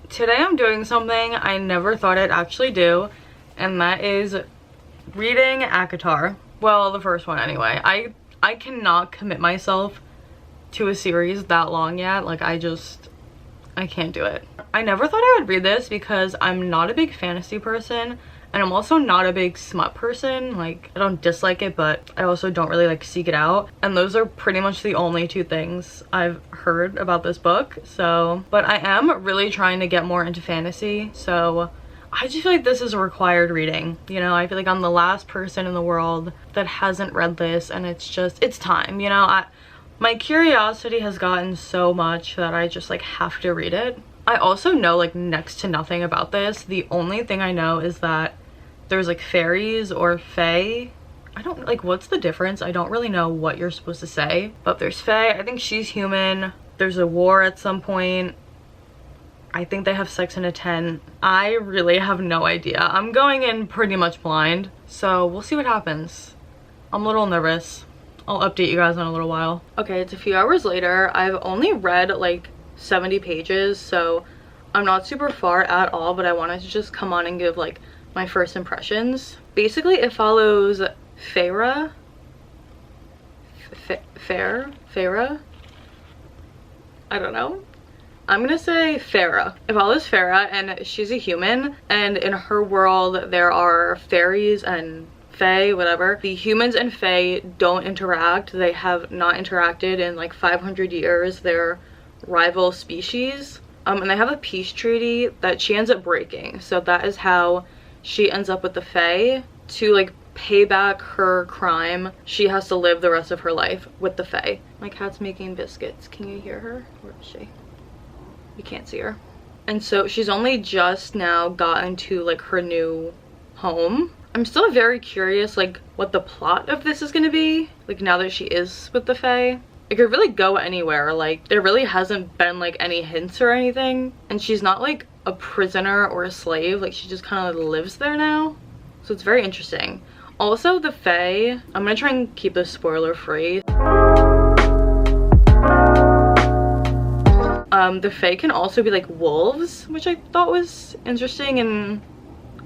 Today I'm doing something I never thought I'd actually do, and that is reading acotar. Well, the first one anyway. I cannot commit myself to a series that long yet. Like, I can't do it. I never thought I would read this because I'm not a big fantasy person, and I'm also not a big smut person. Like, I don't dislike it, but I also don't really like seek it out. And those are pretty much the only two things I've heard about this book. So, but I am really trying to get more into fantasy. So I just feel like this is a required reading. You know, I feel like I'm the last person in the world that hasn't read this, and it's time, you know. My curiosity has gotten so much that I just like have to read it. I also know like next to nothing about this. The only thing I know is that there's like fairies or fae. I don't like, what's the difference? I don't really know what you're supposed to say, but there's fae. I think she's human. There's a war at some point. I think they have sex in a tent. I really have no idea. I'm going in pretty much blind, so we'll see what happens. I'm a little nervous. I'll update you guys in a little while. Okay, it's a few hours later. I've only read like 70 pages, so I'm not super far at all, but I wanted to just come on and give like my first impressions. Basically, it follows Farah. Farah? I don't know. I'm gonna say Farah. It follows Farah, and she's a human, and in her world there are fairies and fae, whatever. The humans and fae don't interact. They have not interacted in like 500 years. They're rival species. And they have a peace treaty that she ends up breaking. So that is how she ends up with the fae. To like pay back her crime, she has to live the rest of her life with the fae. My cat's making biscuits. Can you hear her? Where is she? You can't see her. And so she's only just now gotten to like her new home. I'm still very curious like what the plot of this is gonna be, like now that she is with the fae. It could really go anywhere. Like, there really hasn't been like any hints or anything, and she's not like a prisoner or a slave. Like, she just kind of lives there now, so it's very interesting. Also, the fae, I'm gonna try and keep this spoiler free. The fae can also be like wolves, which I thought was interesting and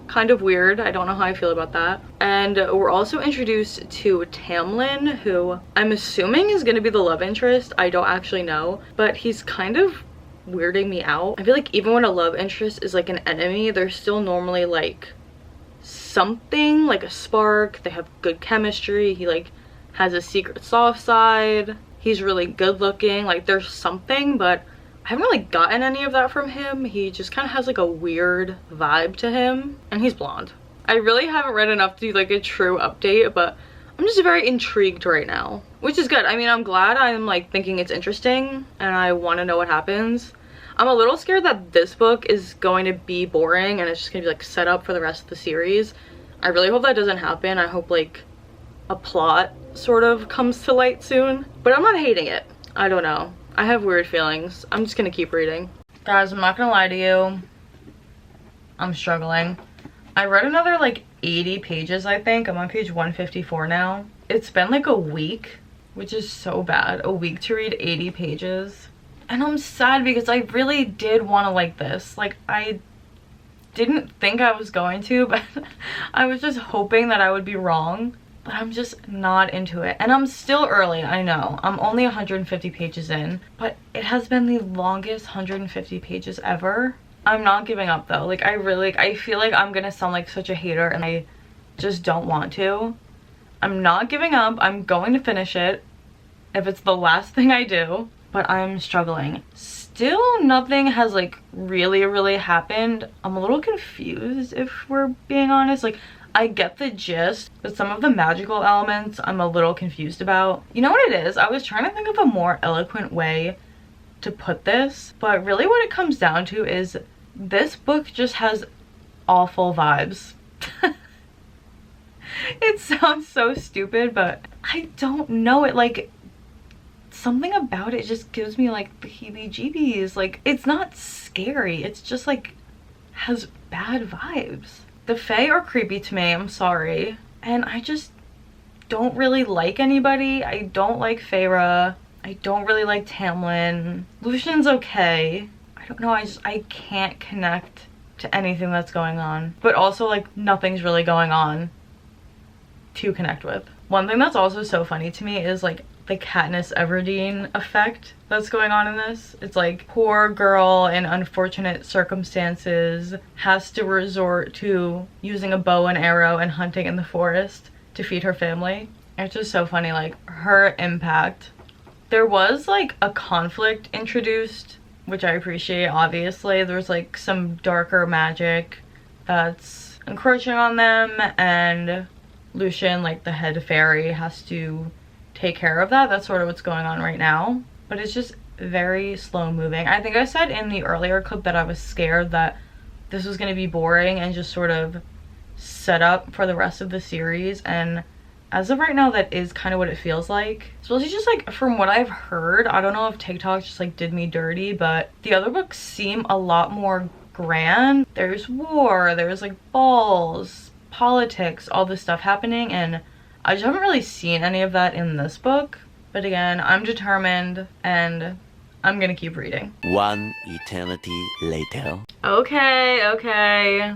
kind of weird. I don't know how I feel about that. And we're also introduced to Tamlin, who I'm assuming is going to be the love interest. I don't actually know, but he's kind of weirding me out. I feel like even when a love interest is like an enemy, there's still normally like something, like a spark. They have good chemistry. He like has a secret soft side. He's really good looking. Like, there's something, but I haven't really gotten any of that from him. He just kind of has like a weird vibe to him, and he's blonde. I really haven't read enough to do like a true update, but I'm just very intrigued right now, which is good. I mean, I'm glad. I'm like thinking it's interesting and I want to know what happens. I'm a little scared that this book is going to be boring and it's just gonna be like set up for the rest of the series. I really hope that doesn't happen. I hope like a plot sort of comes to light soon, but I'm not hating it. I don't know. I have weird feelings. I'm just gonna keep reading. Guys, I'm not gonna lie to you. I'm struggling. I read another like 80 pages, I think. I'm on page 154 now. It's been like a week, which is so bad. A week to read 80 pages. And I'm sad because I really did want to like this. Like, I didn't think I was going to, but I was just hoping that I would be wrong. But I'm just not into it. And I'm still early, I know. I'm only 150 pages in, but it has been the longest 150 pages ever. I'm not giving up though. Like, I feel like I'm gonna sound like such a hater, and I just don't want to. I'm not giving up. I'm going to finish it if it's the last thing I do, but I'm struggling. Still nothing has like really happened. I'm a little confused, if we're being honest. Like, I get the gist, but some of the magical elements I'm a little confused about. You know what it is? I was trying to think of a more eloquent way to put this, but really what it comes down to is this book just has awful vibes. It sounds so stupid, but I don't know. It like, something about it just gives me like the heebie-jeebies. Like, it's not scary, it's just like has bad vibes. The fae are creepy to me, I'm sorry. And I just don't really like anybody. I don't like Farah. I don't really like Tamlin. Lucian's okay. I don't know, I can't connect to anything that's going on. But also like nothing's really going on to connect with. One thing that's also so funny to me is like the Katniss Everdeen effect that's going on in this. It's like poor girl in unfortunate circumstances has to resort to using a bow and arrow and hunting in the forest to feed her family. It's just so funny, like her impact. There was like a conflict introduced, which I appreciate. Obviously there's like some darker magic that's encroaching on them, and Lucian, like the head fairy, has to take care of that. That's sort of what's going on right now, but it's just very slow moving. I think I said in the earlier clip that I was scared that this was going to be boring and just sort of set up for the rest of the series, and as of right now that is kind of what it feels like. Especially just like from what I've heard. I don't know if TikTok just like did me dirty, but the other books seem a lot more grand. There's war, there's like balls, politics, all this stuff happening, and I just haven't really seen any of that in this book. But again, I'm determined and I'm gonna keep reading. One eternity later. Okay.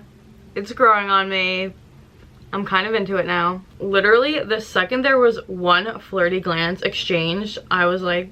It's growing on me. I'm kind of into it now. Literally, the second there was one flirty glance exchanged, I was like,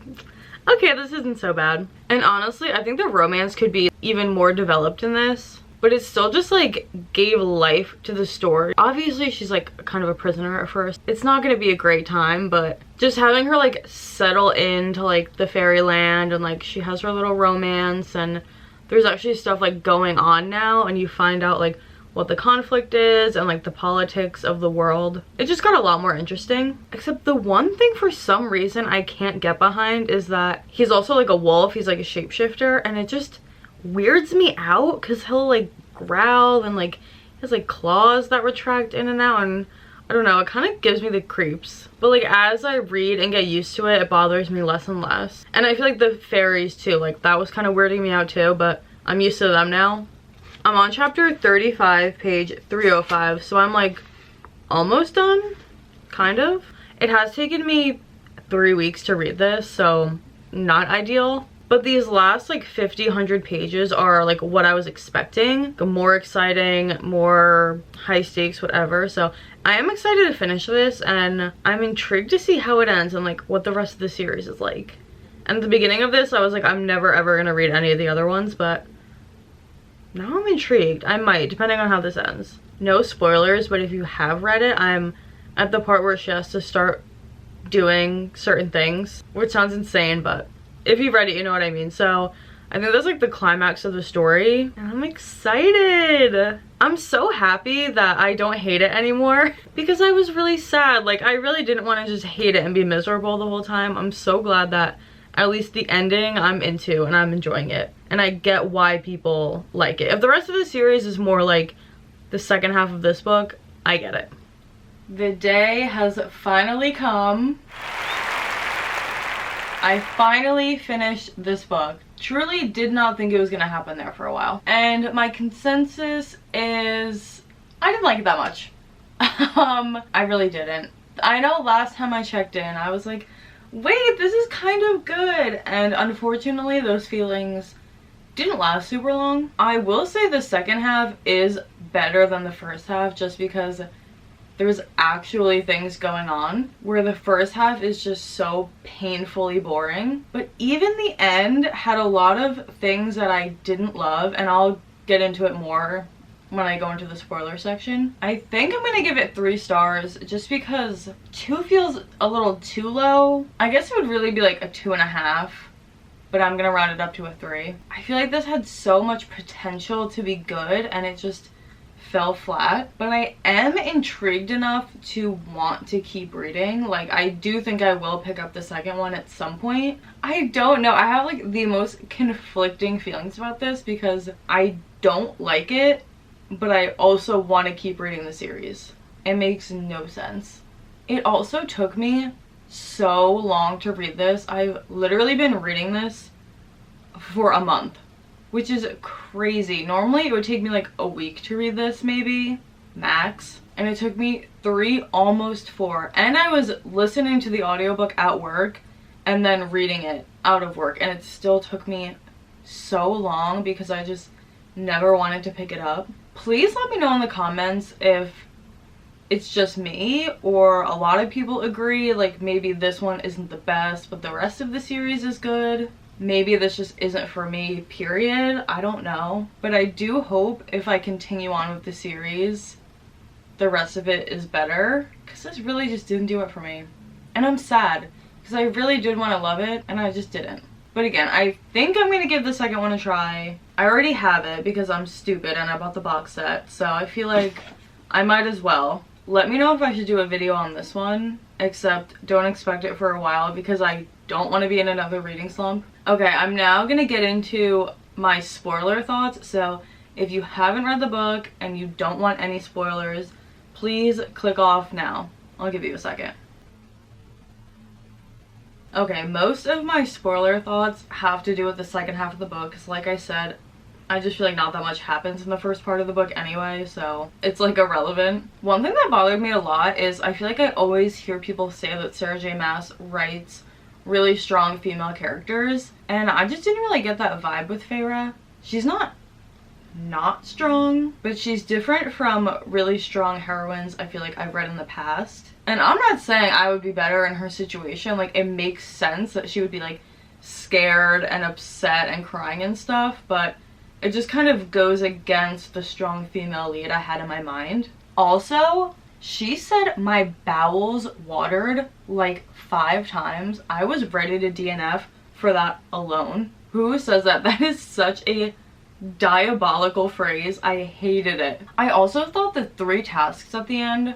okay, this isn't so bad. And honestly, I think the romance could be even more developed in this, but it still just like gave life to the story. Obviously she's like kind of a prisoner at first. It's not gonna be a great time, but just having her like settle into like the fairyland, and like she has her little romance, and there's actually stuff like going on now, and you find out like what the conflict is and like the politics of the world. It just got a lot more interesting. Except the one thing for some reason I can't get behind is that he's also like a wolf. He's like a shapeshifter, and it just weirds me out because he'll like growl and like he has like claws that retract in and out, and I don't know, it kind of gives me the creeps. But like as I read and get used to it, it bothers me less and less. And I feel like the fairies too, like that was kind of weirding me out too, but I'm used to them now. I'm on chapter 35, page 305, so I'm like almost done, kind of. It has taken me 3 weeks to read this, so not ideal. But these last like 100 pages are like what I was expecting. More exciting, more high stakes, whatever. So I am excited to finish this, and I'm intrigued to see how it ends and like what the rest of the series is like. And at the beginning of this, I was like, I'm never ever gonna read any of the other ones, but now I'm intrigued. I might, depending on how this ends. No spoilers, but if you have read it, I'm at the part where she has to start doing certain things, which sounds insane, but if you've read it, you know what I mean. So I think that's like the climax of the story, and I'm excited. I'm so happy that I don't hate it anymore because I was really sad. Like I really didn't want to just hate it and be miserable the whole time. I'm so glad that at least the ending I'm into and I'm enjoying it, and I get why people like it. If the rest of the series is more like the second half of this book, I get it. The day has finally come. I finally finished this book. Truly did not think it was gonna happen there for a while. And my consensus is I didn't like it that much. I really didn't. I know last time I checked in, I was like, wait, this is kind of good. And unfortunately, those feelings didn't last super long. I will say the second half is better than the first half just because there's actually things going on, where the first half is just so painfully boring. But even the end had a lot of things that I didn't love, and I'll get into it more when I go into the spoiler section. I think I'm gonna give it 3 stars just because 2 feels a little too low. I guess it would really be like a 2.5, but I'm gonna round it up to a 3. I feel like this had so much potential to be good and it just fell flat, but I am intrigued enough to want to keep reading. Like I do think I will pick up the second one at some point. I don't know, I have like the most conflicting feelings about this because I don't like it, but I also want to keep reading the series. It makes no sense. It also took me so long to read this. I've literally been reading this for a month, which is crazy. Normally it would take me like a week to read this, maybe, max. And it took me 3, almost 4. And I was listening to the audiobook at work and then reading it out of work, and it still took me so long because I just never wanted to pick it up. Please let me know in the comments if it's just me or a lot of people agree, like maybe this one isn't the best but the rest of the series is good. Maybe this just isn't for me, period. I don't know. But I do hope if I continue on with the series, the rest of it is better, because this really just didn't do it for me. And I'm sad, because I really did want to love it, and I just didn't. But again, I think I'm going to give the second one a try. I already have it because I'm stupid and I bought the box set, so I feel like I might as well. Let me know if I should do a video on this one, except don't expect it for a while because I don't want to be in another reading slump. Okay, I'm now going to get into my spoiler thoughts, so if you haven't read the book and you don't want any spoilers, please click off now. I'll give you a second. Okay, most of my spoiler thoughts have to do with the second half of the book, because like I said, I just feel like not that much happens in the first part of the book anyway, so it's like irrelevant. One thing that bothered me a lot is I feel like I always hear people say that Sarah J Maas writes really strong female characters, and I just didn't really get that vibe with Feyre. She's not strong, but she's different from really strong heroines I feel like I've read in the past. And I'm not saying I would be better in her situation, like it makes sense that she would be like scared and upset and crying and stuff, but it just kind of goes against the strong female lead I had in my mind. Also, she said my bowels watered like 5 times. I was ready to DNF for that alone. Who says that? That is such a diabolical phrase. I hated it. I also thought the 3 tasks at the end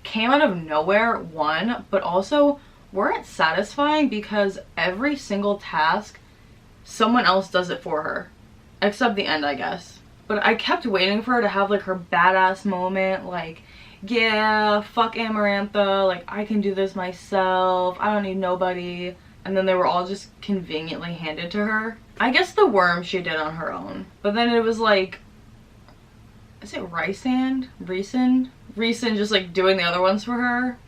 came out of nowhere, one, but also weren't satisfying because every single task someone else does it for her, except the end, I guess. But I kept waiting for her to have like her badass moment, like, yeah, fuck Amarantha, like I can do this myself, I don't need nobody. And then they were all just conveniently handed to her. I guess the worm she did on her own, but then it was like, is it Rhysand? Rhysand just like doing the other ones for her,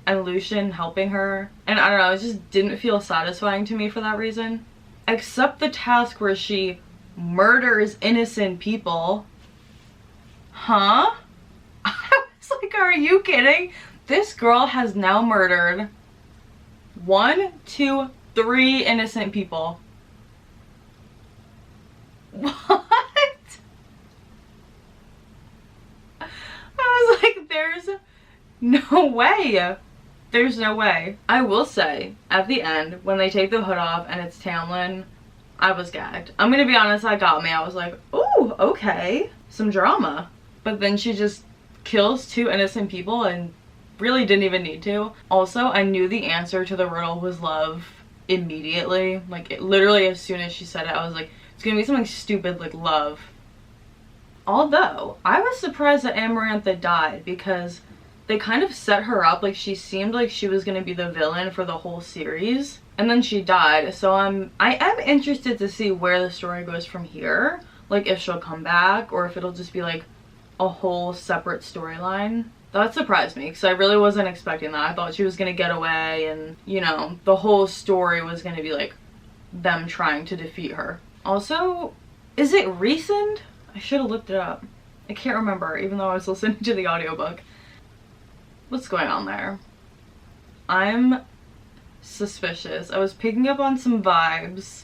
and Lucien helping her. And I don't know, it just didn't feel satisfying to me for that reason. Except the task where she murders innocent people. Huh? I was like, are you kidding? This girl has now murdered 1, 2, 3 innocent people. What? I was like, there's no way. There's no way. I will say, at the end, when they take the hood off and it's Tamlin, I was gagged. I'm gonna be honest, that got me. I was like, ooh, okay. Some drama. But then she just kills 2 innocent people and really didn't even need to. Also, I knew the answer to the riddle was love immediately. Like, literally as soon as she said it, I was like, it's gonna be something stupid like love. Although, I was surprised that Amarantha died because they kind of set her up, like she seemed like she was gonna be the villain for the whole series. And then she died, so I am interested to see where the story goes from here. Like if she'll come back or if it'll just be like a whole separate storyline. That surprised me because I really wasn't expecting that. I thought she was gonna get away and, you know, the whole story was gonna be like them trying to defeat her. Also, is it Rhysand? I should have looked it up. I can't remember, even though I was listening to the audiobook. What's going on there? I'm suspicious. I was picking up on some vibes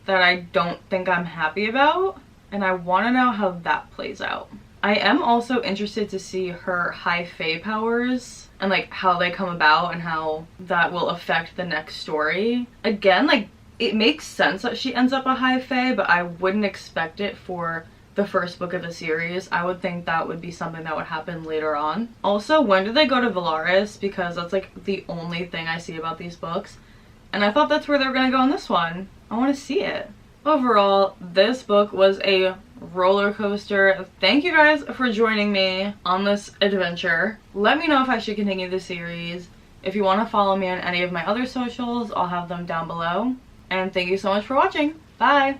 that I don't think I'm happy about, and I want to know how that plays out. I am also interested to see her high fae powers and like how they come about and how that will affect the next story. Again, like it makes sense that she ends up a high fae, but I wouldn't expect it for the first book of the series. I would think that would be something that would happen later on. Also, when do they go to Valaris? Because that's like the only thing I see about these books. And I thought that's where they were gonna go in this one. I want to see it. Overall, this book was a roller coaster. Thank you guys for joining me on this adventure. Let me know if I should continue the series. If you want to follow me on any of my other socials, I'll have them down below. And thank you so much for watching. Bye!